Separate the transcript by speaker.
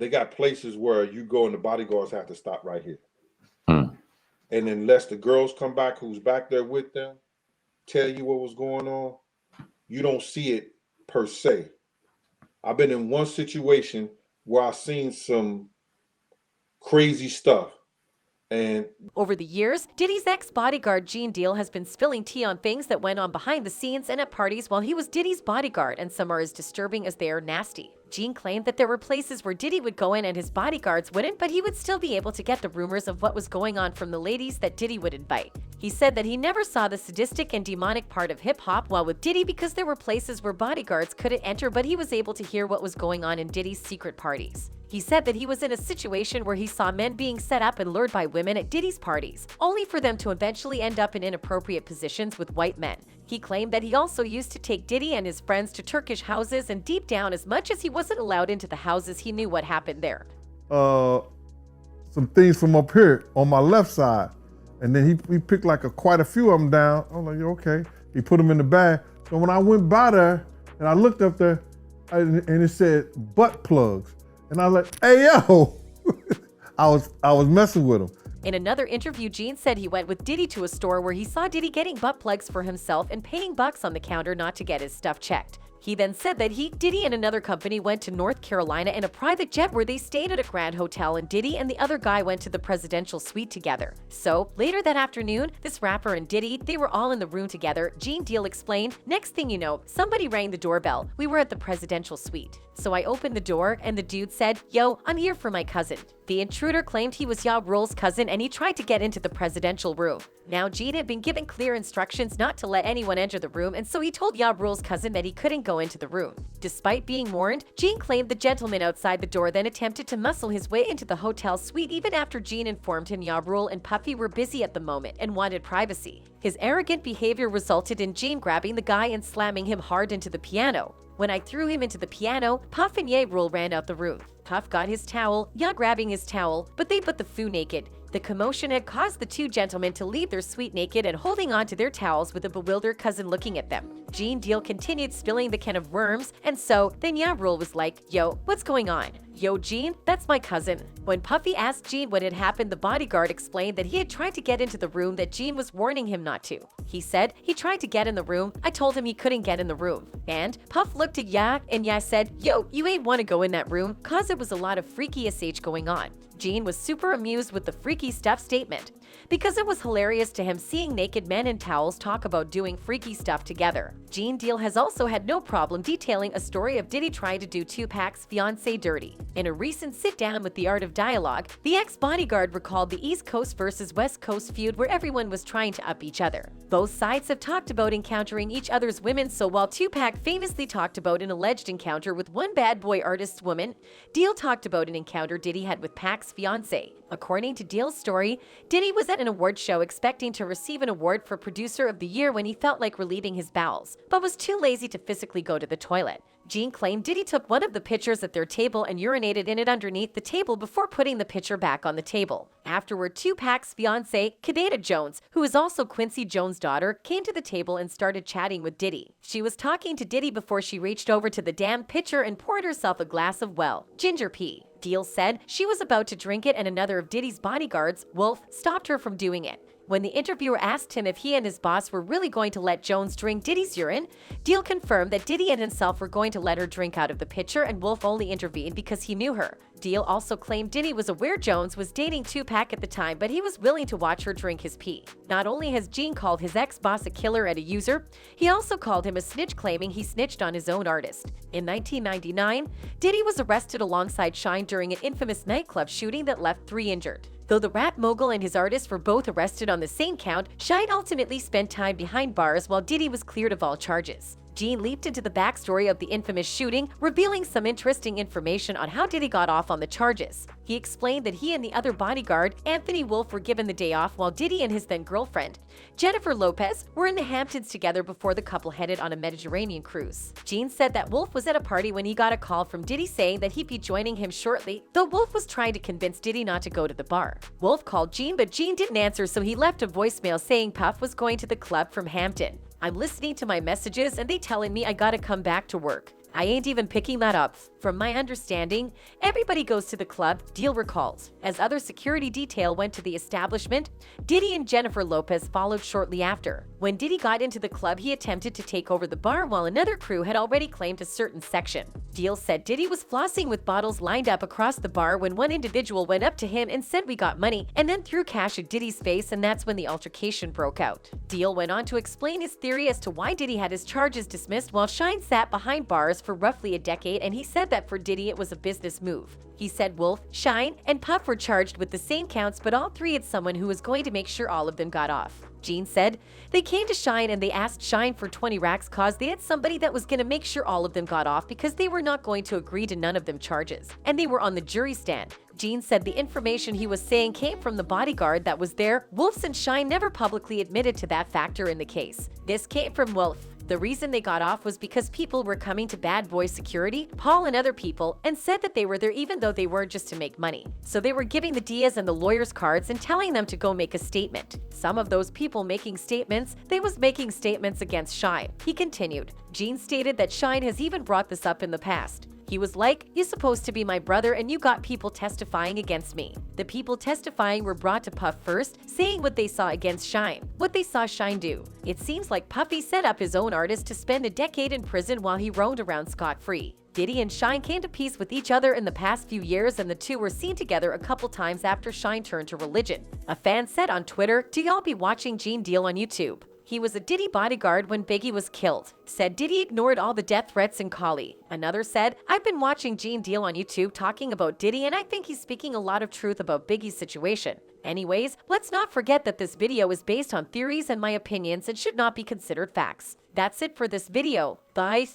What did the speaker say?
Speaker 1: they got places where you go and the bodyguards have to stop right here.
Speaker 2: Hmm.
Speaker 1: And unless the girls come back, who's back there with them, tell you what was going on, you don't see it per se. I've been in one situation where I seen some crazy stuff. And
Speaker 3: over the years, Diddy's ex-bodyguard Gene Deal has been spilling tea on things that went on behind the scenes and at parties while he was Diddy's bodyguard, and some are as disturbing as they are nasty. Gene claimed that there were places where Diddy would go in and his bodyguards wouldn't, but he would still be able to get the rumors of what was going on from the ladies that Diddy would invite. He said that he never saw the sadistic and demonic part of hip-hop while with Diddy because there were places where bodyguards couldn't enter, but he was able to hear what was going on in Diddy's secret parties. He said that he was in a situation where he saw men being set up and lured by women at Diddy's parties, only for them to eventually end up in inappropriate positions with white men. He claimed that he also used to take Diddy and his friends to Turkish houses, and deep down, as much as he wasn't allowed into the houses, he knew what happened there.
Speaker 4: Some things from up here on my left side, and then he picked like quite a few of them down. I'm like, okay. He put them in the bag. So when I went by there and I looked up there, and it said butt plugs. And I was like, hey, yo, I was messing with him.
Speaker 3: In another interview, Gene said he went with Diddy to a store where he saw Diddy getting butt plugs for himself and paying bucks on the counter not to get his stuff checked. He then said that Diddy and another company went to North Carolina in a private jet where they stayed at a grand hotel, and Diddy and the other guy went to the presidential suite together. So, later that afternoon, this rapper and Diddy, they were all in the room together. Gene Deal explained, next thing you know, somebody rang the doorbell. We were at the presidential suite. So I opened the door and the dude said, yo, I'm here for my cousin. The intruder claimed he was Ya Rule's cousin and he tried to get into the presidential room. Now, Gene had been given clear instructions not to let anyone enter the room, and so he told Ya Rule's cousin that he couldn't go into the room. Despite being warned, Gene claimed the gentleman outside the door then attempted to muscle his way into the hotel suite even after Gene informed him Ya Rule and Puffy were busy at the moment and wanted privacy. His arrogant behavior resulted in Gene grabbing the guy and slamming him hard into the piano. When I threw him into the piano, Puff and Ya Rule ran out the room. Puff got his towel, Ya grabbing his towel, but they put the foo naked. The commotion had caused the two gentlemen to leave their suite naked and holding on to their towels with a bewildered cousin looking at them. Gene Deal continued spilling the can of worms, and so then Ya Rule was like, yo, what's going on? Yo, Gene, that's my cousin. When Puffy asked Gene what had happened, the bodyguard explained that he had tried to get into the room that Gene was warning him not to. He said he tried to get in the room. I told him he couldn't get in the room. And Puff looked at Ya, and Ya said, yo, you ain't want to go in that room, cause it was a lot of freaky SH going on. Gene was super amused with the freaky stuff statement because it was hilarious to him seeing naked men in towels talk about doing freaky stuff together. Gene Deal has also had no problem detailing a story of Diddy trying to do Tupac's fiancée dirty. In a recent sit-down with The Art of Dialogue, the ex-bodyguard recalled the East Coast versus West Coast feud where everyone was trying to up each other. Both sides have talked about encountering each other's women, so while Tupac famously talked about an alleged encounter with one bad boy artist's woman, Deal talked about an encounter Diddy had with Pac's fiancée. According to Deal's story, Diddy was at an award show expecting to receive an award for Producer of the Year when he felt like relieving his bowels, but was too lazy to physically go to the toilet. Gene claimed Diddy took one of the pitchers at their table and urinated in it underneath the table before putting the pitcher back on the table. Afterward, Tupac's fiancée, Kadena Jones, who is also Quincy Jones' daughter, came to the table and started chatting with Diddy. She was talking to Diddy before she reached over to the damn pitcher and poured herself a glass of, well, ginger pea. Deal said she was about to drink it and another of Diddy's bodyguards, Wolf, stopped her from doing it. When the interviewer asked him if he and his boss were really going to let Jones drink Diddy's urine, Deal confirmed that Diddy and himself were going to let her drink out of the pitcher, and Wolf only intervened because he knew her. Deal also claimed Diddy was aware Jones was dating Tupac at the time, but he was willing to watch her drink his pee. Not only has Gene called his ex-boss a killer and a user, he also called him a snitch, claiming he snitched on his own artist. In 1999, Diddy was arrested alongside Shine during an infamous nightclub shooting that left 3 injured. Though the rap mogul and his artist were both arrested on the same count, Shine ultimately spent time behind bars while Diddy was cleared of all charges. Gene leaped into the backstory of the infamous shooting, revealing some interesting information on how Diddy got off on the charges. He explained that he and the other bodyguard, Anthony Wolf, were given the day off while Diddy and his then-girlfriend, Jennifer Lopez, were in the Hamptons together before the couple headed on a Mediterranean cruise. Gene said that Wolf was at a party when he got a call from Diddy saying that he'd be joining him shortly, though Wolf was trying to convince Diddy not to go to the bar. Wolf called Gene, but Gene didn't answer, so he left a voicemail saying Puff was going to the club from Hampton. I'm listening to my messages and they telling me I gotta come back to work. I ain't even picking that up. From my understanding, everybody goes to the club, Deal recalls. As other security detail went to the establishment, Diddy and Jennifer Lopez followed shortly after. When Diddy got into the club, he attempted to take over the bar while another crew had already claimed a certain section. Deal said Diddy was flossing with bottles lined up across the bar when one individual went up to him and said we got money, and then threw cash at Diddy's face, and that's when the altercation broke out. Deal went on to explain his theory as to why Diddy had his charges dismissed while Shine sat behind bars for roughly a decade, and he said that for Diddy it was a business move. He said Wolf, Shine, and Puff were charged with the same counts, but all three had someone who was going to make sure all of them got off. Gene said, they came to Shine and they asked Shine for 20 racks cause they had somebody that was going to make sure all of them got off because they were not going to agree to none of them charges. And they were on the jury stand. Gene said the information he was saying came from the bodyguard that was there. Wolf and Shine never publicly admitted to that factor in the case. This came from Wolf. The reason they got off was because people were coming to Bad Boy Security, Paul and other people, and said that they were there even though they weren't just to make money. So they were giving the Diaz and the lawyers cards and telling them to go make a statement. Some of those people making statements, they was making statements against Shine. He continued. Gene stated that Shine has even brought this up in the past. He was like, you're supposed to be my brother and you got people testifying against me. The people testifying were brought to Puff first, saying what they saw against Shine, what they saw Shine do. It seems like Puffy set up his own artist to spend a decade in prison while he roamed around scot-free. Diddy and Shine came to peace with each other in the past few years, and the two were seen together a couple times after Shine turned to religion. A fan said on Twitter, do y'all be watching Gene Deal on YouTube? He was a Diddy bodyguard when Biggie was killed. Said Diddy ignored all the death threats in Cali. Another said, I've been watching Gene Deal on YouTube talking about Diddy and I think he's speaking a lot of truth about Biggie's situation. Anyways, let's not forget that this video is based on theories and my opinions and should not be considered facts. That's it for this video. Bye.